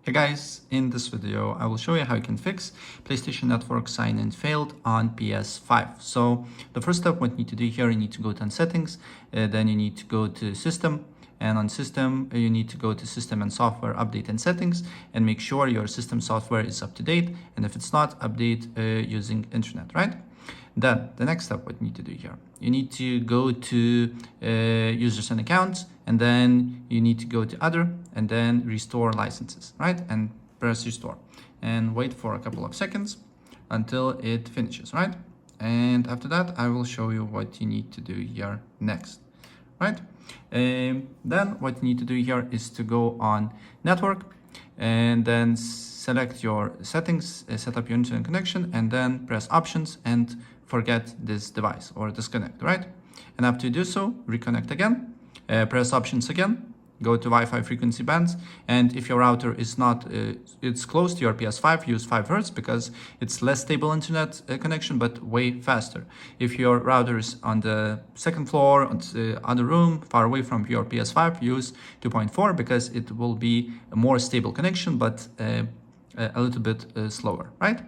Hey guys, in this video I will show you how you can fix PlayStation Network sign-in failed on PS5. So the first step what you need to do here, you need to go to settings, then you need to go to system, and on system you need to go to system and software update and settings and make sure your system software is up to date, and if it's not, update using internet, right? Then the next step what you need to do here, you need to go to users and accounts, and then you need to go to other and then restore licenses, right? And press restore and wait for a couple of seconds until it finishes, right? And after that I will show you what you need to do here next, right? Then what you need to do here is to go on network and then select your settings, set up your internet connection, and then press options and forget this device or disconnect, right? And after you do so, reconnect again, press options again, go to Wi-Fi frequency bands, and if your router is not, it's close to your PS5, use 5 Hz because it's less stable internet connection, but way faster. If your router is on the second floor, on the other room, far away from your PS5, use 2.4 because it will be a more stable connection, but a little bit slower, right?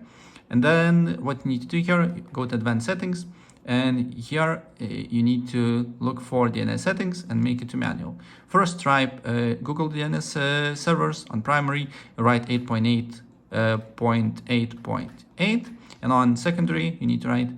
And then what you need to do here, go to advanced settings, and here you need to look for DNS settings and make it to manual. First, try Google DNS servers on primary, write 8.8.8.8, and on secondary you need to write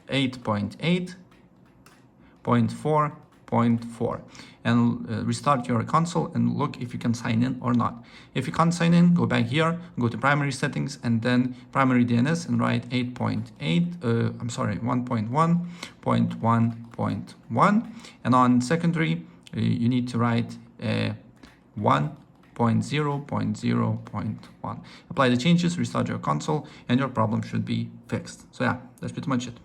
8.8.4.4, and restart your console and look if you can sign in or not. If you can't sign in, go back here, go to primary settings, and then primary DNS and write 1.1.1.1, and on secondary you need to write 1.0.0.1. Apply the changes, restart your console, and your problem should be fixed. So yeah, that's pretty much it.